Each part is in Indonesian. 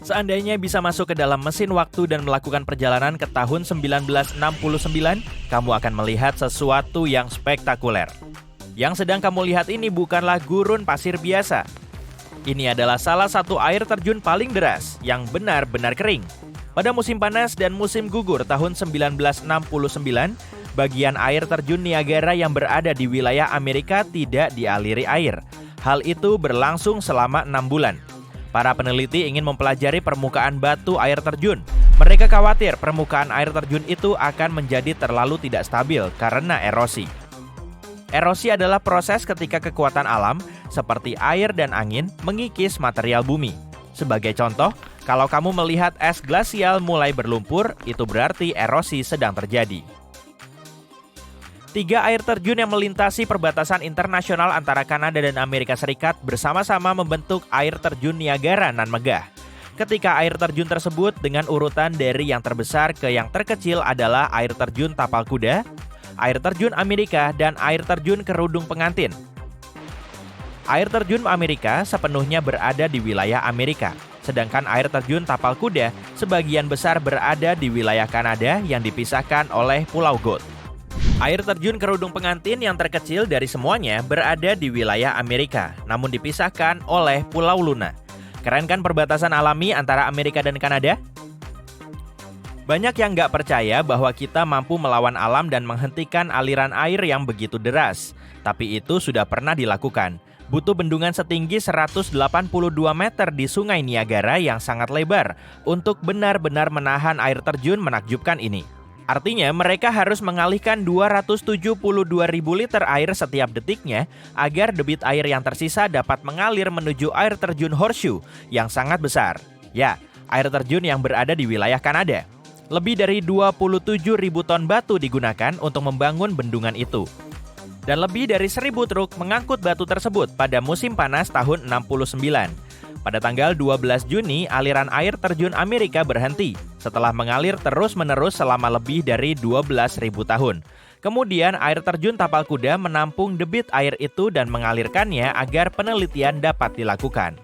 Seandainya bisa masuk ke dalam mesin waktu dan melakukan perjalanan ke tahun 1969, kamu akan melihat sesuatu yang spektakuler. Yang sedang kamu lihat ini bukanlah gurun pasir biasa. Ini adalah salah satu air terjun paling deras yang benar-benar kering. Pada musim panas dan musim gugur tahun 1969, bagian air terjun Niagara yang berada di wilayah Amerika tidak dialiri air. Hal itu berlangsung selama 6 bulan. Para peneliti ingin mempelajari permukaan batu air terjun. Mereka khawatir permukaan air terjun itu akan menjadi terlalu tidak stabil karena erosi. Erosi adalah proses ketika kekuatan alam, seperti air dan angin, mengikis material bumi. Sebagai contoh, kalau kamu melihat es glasial mulai berlumpur, itu berarti erosi sedang terjadi. 3 air terjun yang melintasi perbatasan internasional antara Kanada dan Amerika Serikat bersama-sama membentuk air terjun Niagara nan megah. Ketika air terjun tersebut dengan urutan dari yang terbesar ke yang terkecil adalah air terjun Tapal Kuda, air terjun Amerika, dan air terjun Kerudung Pengantin. Air terjun Amerika sepenuhnya berada di wilayah Amerika, sedangkan air terjun Tapal Kuda sebagian besar berada di wilayah Kanada yang dipisahkan oleh Pulau Goat. Air terjun Kerudung Pengantin yang terkecil dari semuanya berada di wilayah Amerika, namun dipisahkan oleh Pulau Luna. Keren kan perbatasan alami antara Amerika dan Kanada? Banyak yang nggak percaya bahwa kita mampu melawan alam dan menghentikan aliran air yang begitu deras. Tapi itu sudah pernah dilakukan. Butuh bendungan setinggi 182 meter di Sungai Niagara yang sangat lebar untuk benar-benar menahan air terjun menakjubkan ini. Artinya mereka harus mengalihkan 272.000 liter air setiap detiknya agar debit air yang tersisa dapat mengalir menuju air terjun Horseshoe yang sangat besar. Ya, air terjun yang berada di wilayah Kanada. Lebih dari 27.000 ton batu digunakan untuk membangun bendungan itu. Dan lebih dari 1.000 truk mengangkut batu tersebut pada musim panas tahun 69. Pada tanggal 12 Juni, aliran air terjun Amerika berhenti setelah mengalir terus-menerus selama lebih dari 12.000 tahun. Kemudian air terjun Tapal Kuda menampung debit air itu dan mengalirkannya agar penelitian dapat dilakukan.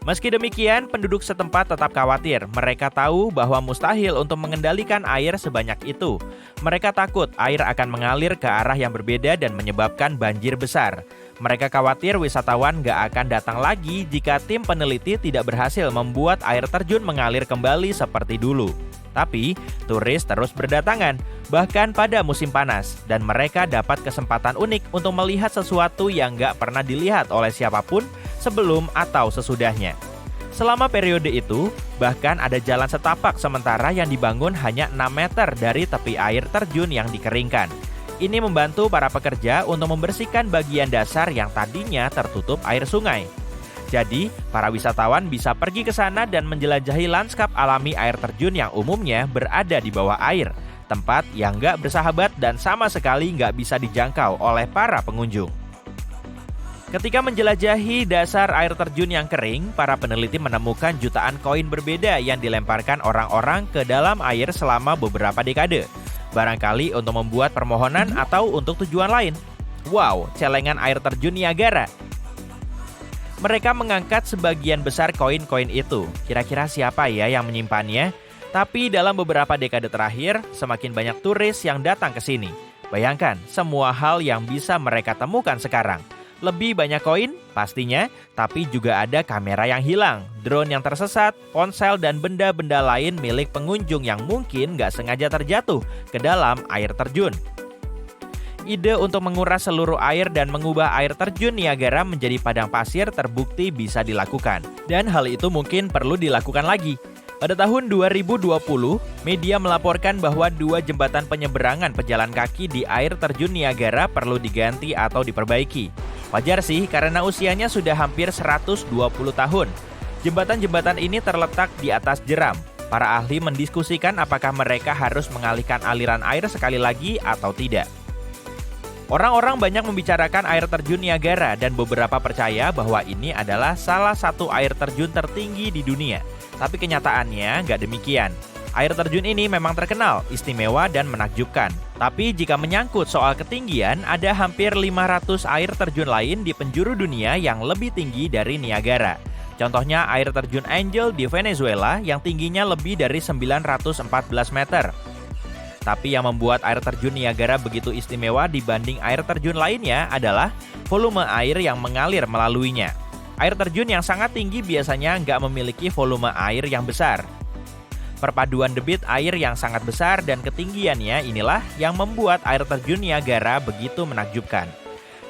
Meski demikian, penduduk setempat tetap khawatir. Mereka tahu bahwa mustahil untuk mengendalikan air sebanyak itu. Mereka takut air akan mengalir ke arah yang berbeda dan menyebabkan banjir besar. Mereka khawatir wisatawan gak akan datang lagi jika tim peneliti tidak berhasil membuat air terjun mengalir kembali seperti dulu. Tapi, turis terus berdatangan, bahkan pada musim panas, dan mereka dapat kesempatan unik untuk melihat sesuatu yang gak pernah dilihat oleh siapapun sebelum atau sesudahnya. Selama periode itu, bahkan ada jalan setapak sementara yang dibangun hanya 6 meter dari tepi air terjun yang dikeringkan. Ini membantu para pekerja untuk membersihkan bagian dasar yang tadinya tertutup air sungai. Jadi, para wisatawan bisa pergi ke sana dan menjelajahi lanskap alami air terjun yang umumnya berada di bawah air, tempat yang nggak bersahabat dan sama sekali nggak bisa dijangkau oleh para pengunjung. Ketika menjelajahi dasar air terjun yang kering, para peneliti menemukan jutaan koin berbeda yang dilemparkan orang-orang ke dalam air selama beberapa dekade. Barangkali untuk membuat permohonan atau untuk tujuan lain. Wow, celengan air terjun Niagara! Mereka mengangkat sebagian besar koin-koin itu. Kira-kira siapa ya yang menyimpannya? Tapi dalam beberapa dekade terakhir, semakin banyak turis yang datang ke sini. Bayangkan semua hal yang bisa mereka temukan sekarang. Lebih banyak koin, pastinya, tapi juga ada kamera yang hilang, drone yang tersesat, ponsel dan benda-benda lain milik pengunjung yang mungkin nggak sengaja terjatuh ke dalam air terjun. Ide untuk menguras seluruh air dan mengubah air terjun Niagara menjadi padang pasir terbukti bisa dilakukan. Dan hal itu mungkin perlu dilakukan lagi. Pada tahun 2020, media melaporkan bahwa 2 jembatan penyeberangan pejalan kaki di air terjun Niagara perlu diganti atau diperbaiki. Wajar sih karena usianya sudah hampir 120 tahun. Jembatan-jembatan ini terletak di atas jeram. Para ahli mendiskusikan apakah mereka harus mengalihkan aliran air sekali lagi atau tidak. Orang-orang banyak membicarakan air terjun Niagara dan beberapa percaya bahwa ini adalah salah satu air terjun tertinggi di dunia. Tapi kenyataannya nggak demikian. Air terjun ini memang terkenal, istimewa, dan menakjubkan. Tapi jika menyangkut soal ketinggian, ada hampir 500 air terjun lain di penjuru dunia yang lebih tinggi dari Niagara. Contohnya air terjun Angel di Venezuela yang tingginya lebih dari 914 meter. Tapi yang membuat air terjun Niagara begitu istimewa dibanding air terjun lainnya adalah volume air yang mengalir melaluinya. Air terjun yang sangat tinggi biasanya nggak memiliki volume air yang besar. Perpaduan debit air yang sangat besar dan ketinggiannya inilah yang membuat air terjun Niagara begitu menakjubkan.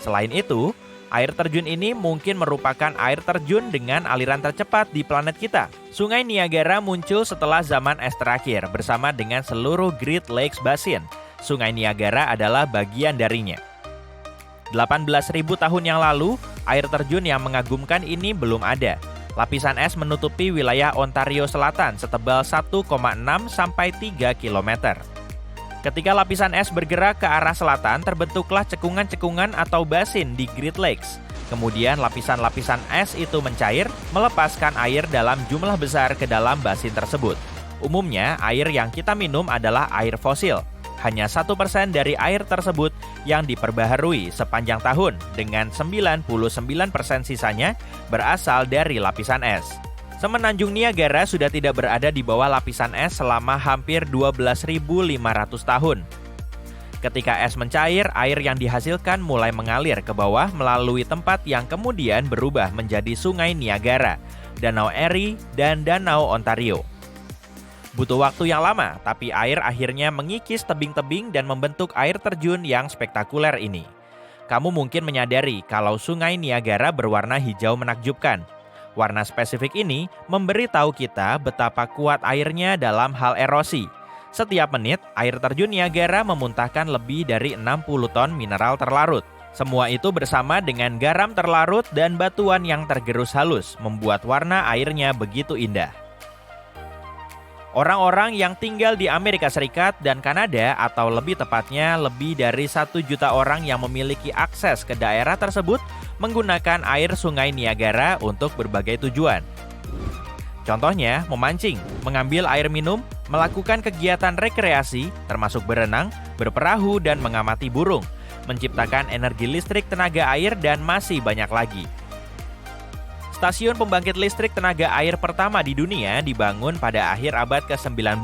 Selain itu, air terjun ini mungkin merupakan air terjun dengan aliran tercepat di planet kita. Sungai Niagara muncul setelah zaman es terakhir bersama dengan seluruh Great Lakes Basin. Sungai Niagara adalah bagian darinya. 18.000 tahun yang lalu, air terjun yang mengagumkan ini belum ada. Lapisan es menutupi wilayah Ontario Selatan setebal 1,6 sampai 3 km. Ketika lapisan es bergerak ke arah selatan, terbentuklah cekungan-cekungan atau basin di Great Lakes. Kemudian lapisan-lapisan es itu mencair, melepaskan air dalam jumlah besar ke dalam basin tersebut. Umumnya, air yang kita minum adalah air fosil. Hanya 1% dari air tersebut yang diperbaharui sepanjang tahun, dengan 99% sisanya berasal dari lapisan es. Semenanjung Niagara sudah tidak berada di bawah lapisan es selama hampir 12.500 tahun. Ketika es mencair, air yang dihasilkan mulai mengalir ke bawah melalui tempat yang kemudian berubah menjadi Sungai Niagara, Danau Erie, dan Danau Ontario. Butuh waktu yang lama, tapi air akhirnya mengikis tebing-tebing dan membentuk air terjun yang spektakuler ini. Kamu mungkin menyadari kalau Sungai Niagara berwarna hijau menakjubkan. Warna spesifik ini memberitahu kita betapa kuat airnya dalam hal erosi. Setiap menit, air terjun Niagara memuntahkan lebih dari 60 ton mineral terlarut. Semua itu bersama dengan garam terlarut dan batuan yang tergerus halus, membuat warna airnya begitu indah. Orang-orang yang tinggal di Amerika Serikat dan Kanada, atau lebih tepatnya lebih dari 1 juta orang yang memiliki akses ke daerah tersebut, menggunakan air Sungai Niagara untuk berbagai tujuan. Contohnya, memancing, mengambil air minum, melakukan kegiatan rekreasi, termasuk berenang, berperahu, dan mengamati burung, menciptakan energi listrik tenaga air, dan masih banyak lagi. Stasiun pembangkit listrik tenaga air pertama di dunia dibangun pada akhir abad ke-19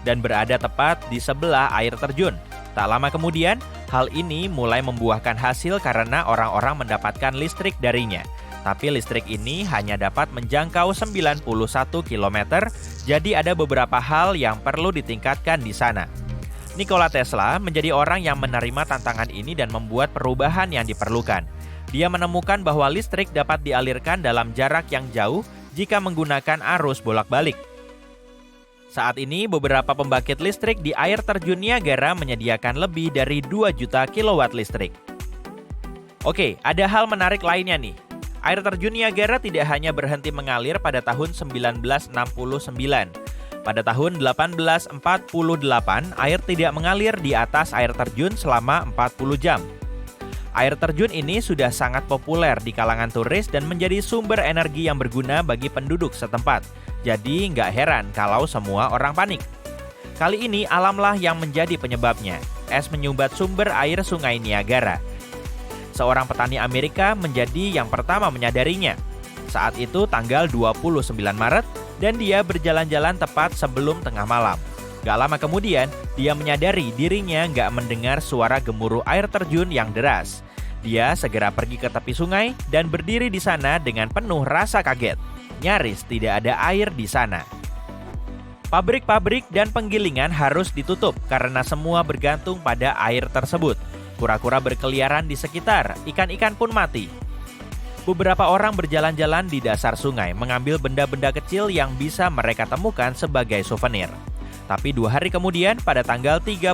dan berada tepat di sebelah air terjun. Tak lama kemudian, hal ini mulai membuahkan hasil karena orang-orang mendapatkan listrik darinya. Tapi listrik ini hanya dapat menjangkau 91 km, jadi ada beberapa hal yang perlu ditingkatkan di sana. Nikola Tesla menjadi orang yang menerima tantangan ini dan membuat perubahan yang diperlukan. Dia menemukan bahwa listrik dapat dialirkan dalam jarak yang jauh jika menggunakan arus bolak-balik. Saat ini, beberapa pembangkit listrik di air terjun Niagara menyediakan lebih dari 2 juta kilowatt listrik. Oke, ada hal menarik lainnya nih. Air terjun Niagara tidak hanya berhenti mengalir pada tahun 1969. Pada tahun 1848, air tidak mengalir di atas air terjun selama 40 jam. Air terjun ini sudah sangat populer di kalangan turis dan menjadi sumber energi yang berguna bagi penduduk setempat. Jadi nggak heran kalau semua orang panik. Kali ini alamlah yang menjadi penyebabnya. Es menyumbat sumber air Sungai Niagara. Seorang petani Amerika menjadi yang pertama menyadarinya. Saat itu tanggal 29 Maret dan dia berjalan-jalan tepat sebelum tengah malam. Gak lama kemudian, dia menyadari dirinya gak mendengar suara gemuruh air terjun yang deras. Dia segera pergi ke tepi sungai dan berdiri di sana dengan penuh rasa kaget. Nyaris tidak ada air di sana. Pabrik-pabrik dan penggilingan harus ditutup karena semua bergantung pada air tersebut. Kura-kura berkeliaran di sekitar, ikan-ikan pun mati. Beberapa orang berjalan-jalan di dasar sungai, mengambil benda-benda kecil yang bisa mereka temukan sebagai souvenir. Tapi 2 hari kemudian, pada tanggal 31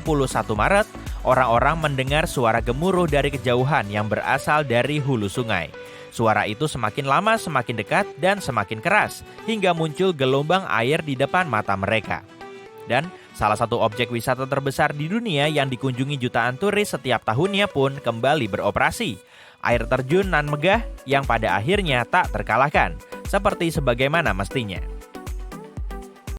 Maret, orang-orang mendengar suara gemuruh dari kejauhan yang berasal dari hulu sungai. Suara itu semakin lama semakin dekat dan semakin keras, hingga muncul gelombang air di depan mata mereka. Dan salah satu objek wisata terbesar di dunia yang dikunjungi jutaan turis setiap tahunnya pun kembali beroperasi. Air terjun nan megah yang pada akhirnya tak terkalahkan, seperti sebagaimana mestinya.